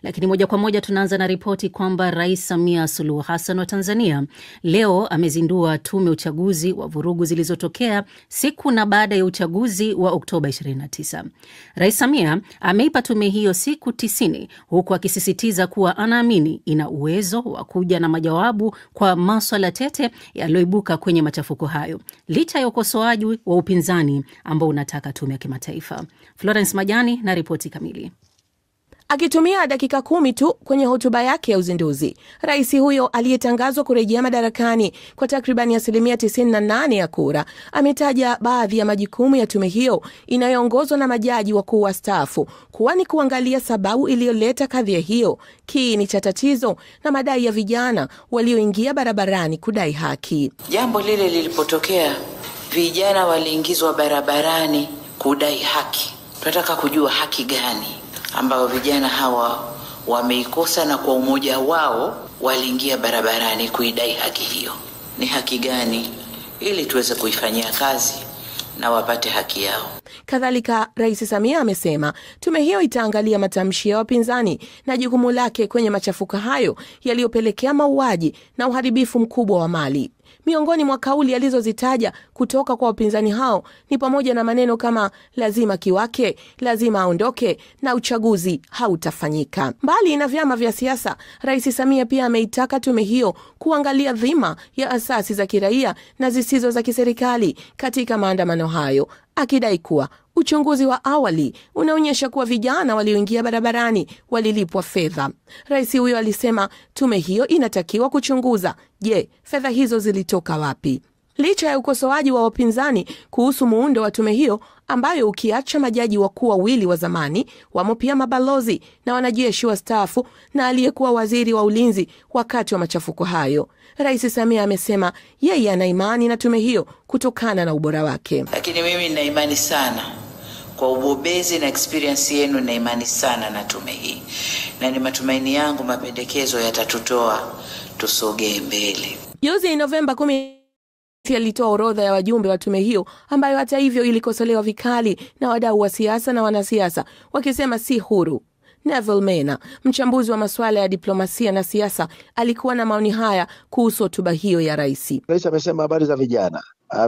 Lakini moja kwa moja tunaanza na ripoti kwamba Rais Samia Suluhu Hassan wa Tanzania leo amezindua tume uchaguzi wa vurugu zilizotokea siku na baada ya uchaguzi wa Oktoba 29. Rais Samia ameipa tume hiyo siku 90 huku akisisitiza kuwa anaamini ina uwezo wa kuja na majawabu kwa masuala tete yaliyoibuka kwenye machafuko hayo, licha ya ukosoaji wa upinzani ambao unataka tume ya kimataifa. Florence Majani na ripoti kamili. Akitumia dakika 10 tu kwenye hotuba yake ya uzinduzi, rais huyo aliyetangazwa kurejea madarakani kwa takribani 98% ya kura, ametaja baadhi ya majukumu ya tume hiyo inayoongozwa na majaji wakuu wastaafu kuwa ni kuangalia sababu iliyoleta kadhia hiyo, kiini cha tatizo na madai ya vijana walioingia barabarani kudai haki. Jambo lile lilipotokea, vijana waliingizwa barabarani kudai haki. Tunataka kujua haki gani ambao vijana hawa wameikosa na kwa umoja wao waliingia barabarani kuidai haki hiyo. Ni haki gani, ili tuweze kuifanyia kazi na wapate haki yao. Kadhalika, Rais Samia amesema tume hiyo itaangalia matamshi ya wapinzani na jukumu lake kwenye machafuko hayo yaliyopelekea mauaji na uharibifu mkubwa wa mali. Miongoni mwa kauli alizozitaja kutoka kwa wapinzani hao ni pamoja na maneno kama lazima kiwake, lazima aondoke na uchaguzi hautafanyika. Mbali na vyama vya siasa, Rais Samia pia ameitaka tume hiyo kuangalia dhima ya asasi za kiraia na zisizo za kiserikali katika maandamano hayo, akidai kuwa uchunguzi wa awali unaonyesha kuwa vijana walioingia barabarani walilipwa fedha. Rais huyo alisema tume hiyo inatakiwa kuchunguza, je, fedha hizo zilitoka wapi? Licha ya ukosoaji wa wapinzani kuhusu muundo wa tume hiyo, ambayo ukiacha majaji wakuu wawili wa zamani, wamo pia mabalozi na wanajeshi wastaafu na aliyekuwa waziri wa ulinzi wakati wa machafuko hayo, Rais Samia amesema yeye ana imani na tume hiyo kutokana na ubora wake. Lakini mimi nina imani sana kwa ubobezi na experience yenu, na imani sana na tume hii, na ni matumaini yangu mapendekezo yatatutoa tusogee mbele. Juzi Novemba 10 alitoa orodha ya wajumbe wa tume hiyo, ambayo hata hivyo ilikosolewa vikali na wadau wa siasa na wanasiasa wakisema si huru. Neville Mena, mchambuzi wa masuala ya diplomasia na siasa, alikuwa na maoni haya kuhusu hotuba hiyo ya rais. Rais amesema habari za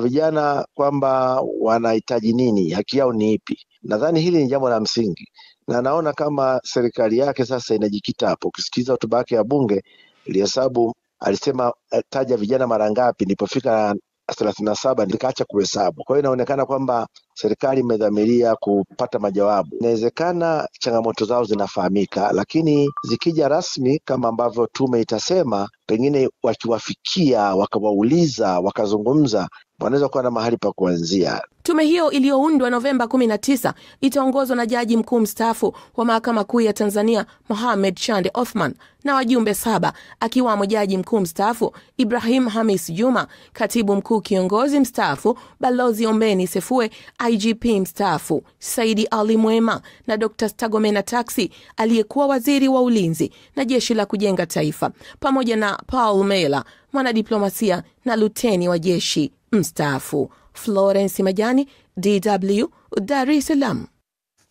vijana kwamba wanahitaji nini, haki yao ni ipi. Nadhani hili ni jambo la msingi, na naona kama serikali yake sasa inajikita hapo. Ukisikiza hotuba yake ya bunge, ilihesabu, alisema taja vijana mara ngapi, nilipofika 37 nikaacha kuhesabu. Kwa hiyo inaonekana kwamba serikali imedhamiria kupata majawabu. Inawezekana changamoto zao zinafahamika, lakini zikija rasmi kama ambavyo tume itasema, pengine wakiwafikia, wakawauliza, wakazungumza, wanaweza kuwa na mahali pa kuanzia. Tume hiyo iliyoundwa Novemba 19 itaongozwa na jaji mkuu mstaafu wa Mahakama Kuu ya Tanzania Mohamed Chande Othman na wajumbe 7, akiwamo jaji mkuu mstaafu Ibrahim Hamis Juma, katibu mkuu kiongozi mstaafu Balozi Ombeni Sefue, IGP mstaafu Saidi Ali Mwema na Dr. Stagomena Taxi aliyekuwa waziri wa ulinzi na jeshi la kujenga taifa, pamoja na Paul Mela, mwanadiplomasia na luteni wa jeshi mstaafu. Florence Majani, DW, Dar es Salaam.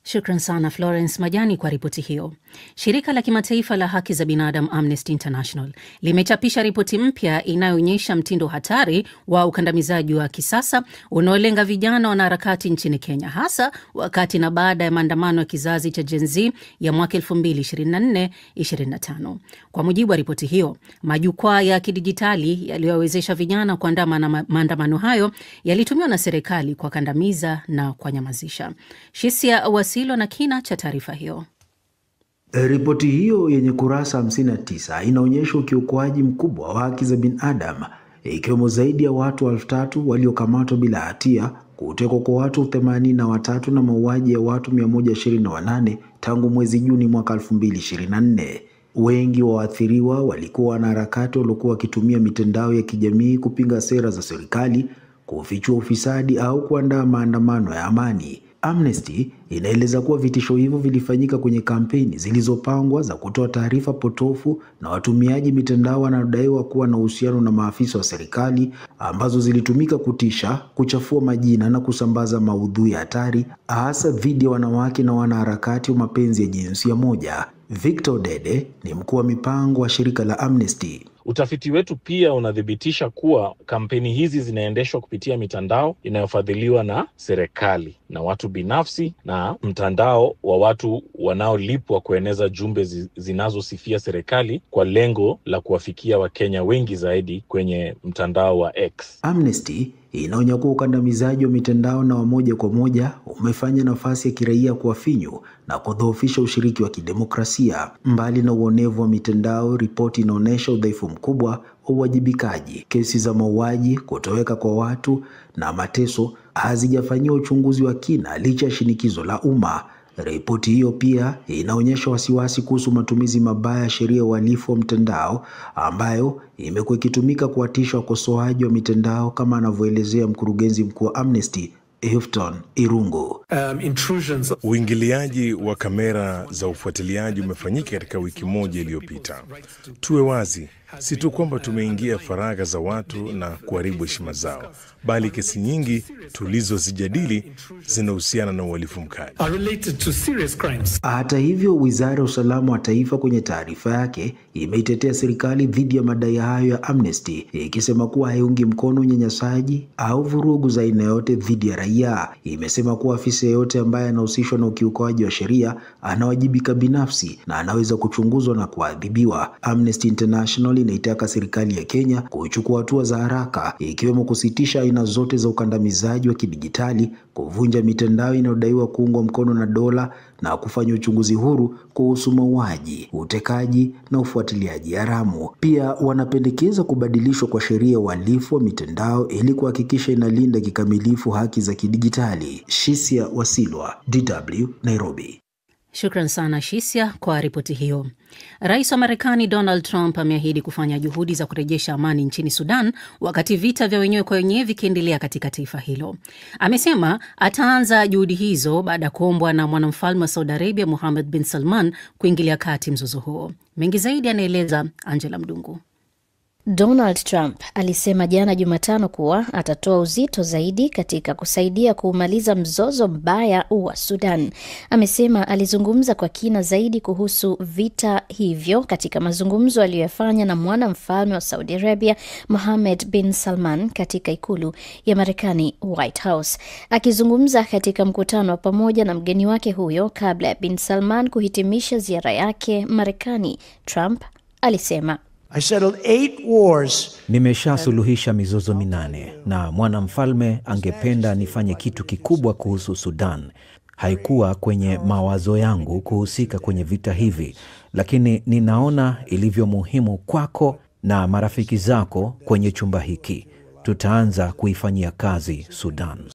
Shukran sana Florence Majani kwa ripoti hiyo. Shirika la kimataifa la haki za binadamu Amnesty International limechapisha ripoti mpya inayoonyesha mtindo hatari wa ukandamizaji wa kisasa unaolenga vijana wanaharakati nchini Kenya, hasa wakati na baada ya maandamano ya kizazi cha Gen Z ya mwaka 2024-25. Kwa mujibu wa ripoti hiyo, majukwaa ya kidijitali yaliyowezesha vijana kuandaa maandamano hayo yalitumiwa na serikali kwa kandamiza na kunyamazisha. Shisia Wasilo na kina cha taarifa hiyo. Ripoti hiyo yenye kurasa 59 inaonyesha ukiukwaji mkubwa wa haki za binadamu, ikiwemo zaidi ya watu 3,000 waliokamatwa bila hatia, kutekwa kwa watu 83 na mauaji ya watu 128 tangu mwezi Juni mwaka 2024. Wengi wa waathiriwa walikuwa wanaharakati waliokuwa wakitumia mitandao ya kijamii kupinga sera za serikali, kufichua ufisadi au kuandaa maandamano ya amani. Amnesty inaeleza kuwa vitisho hivyo vilifanyika kwenye kampeni zilizopangwa za kutoa taarifa potofu na watumiaji mitandao wanaodaiwa kuwa na uhusiano na maafisa wa serikali, ambazo zilitumika kutisha, kuchafua majina na kusambaza maudhui hatari, hasa dhidi ya wanawake na wanaharakati wa mapenzi ya jinsia moja. Victor Dede ni mkuu wa mipango wa shirika la Amnesty. Utafiti wetu pia unadhibitisha kuwa kampeni hizi zinaendeshwa kupitia mitandao inayofadhiliwa na serikali na watu binafsi na mtandao wa watu wanaolipwa kueneza jumbe zinazosifia serikali kwa lengo la kuwafikia Wakenya wengi zaidi kwenye mtandao wa X. Amnesty inaonya kuwa ukandamizaji wa mitandao na wa moja kwa moja umefanya nafasi ya kiraia kuwa finyu na kudhoofisha ushiriki wa kidemokrasia. Mbali na uonevu wa mitandao, ripoti inaonyesha udhaifu mkubwa wa uwajibikaji. Kesi za mauaji, kutoweka kwa watu na mateso hazijafanyiwa uchunguzi wa kina licha ya shinikizo la umma. Ripoti hiyo pia inaonyesha wasiwasi kuhusu matumizi mabaya ya sheria ya uhalifu wa mtandao ambayo imekuwa ikitumika kuwatisha wakosoaji wa mitandao, kama anavyoelezea mkurugenzi mkuu wa Amnesty Hifton Irungu. Uingiliaji wa kamera za ufuatiliaji umefanyika katika wiki moja iliyopita. Tuwe wazi, si tu kwamba tumeingia faragha za watu na kuharibu heshima zao, bali kesi nyingi tulizozijadili zinahusiana na uhalifu mkali. Hata hivyo, Wizara ya Usalama wa Taifa kwenye taarifa yake imeitetea serikali dhidi ya madai hayo ya Amnesty, ikisema kuwa haiungi mkono unyanyasaji au vurugu za aina yote dhidi ya raia. Imesema kuwa afisa yeyote ambaye anahusishwa na ukiukaji wa sheria anawajibika binafsi na anaweza kuchunguzwa na kuadhibiwa. Amnesty International inaitaka serikali ya Kenya kuchukua hatua za haraka, ikiwemo kusitisha aina zote za ukandamizaji wa kidijitali, kuvunja mitandao inayodaiwa kuungwa mkono na dola na kufanya uchunguzi huru kuhusu mauaji, utekaji na ufuatiliaji haramu. Pia wanapendekeza kubadilishwa kwa sheria ya uhalifu wa mitandao ili kuhakikisha inalinda kikamilifu haki za kidijitali. Shisia Wasilwa, DW, Nairobi. Shukran sana Shisia kwa ripoti hiyo. Rais wa Marekani Donald Trump ameahidi kufanya juhudi za kurejesha amani nchini Sudan wakati vita vya wenyewe kwa wenyewe vikiendelea katika taifa hilo. Amesema ataanza juhudi hizo baada ya kuombwa na mwanamfalme wa Saudi Arabia Mohammed bin Salman kuingilia kati mzozo huo. Mengi zaidi anaeleza Angela Mdungu. Donald Trump alisema jana Jumatano kuwa atatoa uzito zaidi katika kusaidia kuumaliza mzozo mbaya wa Sudan. Amesema alizungumza kwa kina zaidi kuhusu vita hivyo katika mazungumzo aliyofanya na mwanamfalme wa Saudi Arabia Mohammed bin Salman katika ikulu ya Marekani, White House. Akizungumza katika mkutano wa pamoja na mgeni wake huyo kabla ya bin Salman kuhitimisha ziara yake Marekani, Trump alisema, nimeshasuluhisha mizozo 8 na mwanamfalme angependa nifanye kitu kikubwa kuhusu Sudan. Haikuwa kwenye mawazo yangu kuhusika kwenye vita hivi, lakini ninaona ilivyo muhimu kwako na marafiki zako kwenye chumba hiki. Tutaanza kuifanyia kazi Sudan.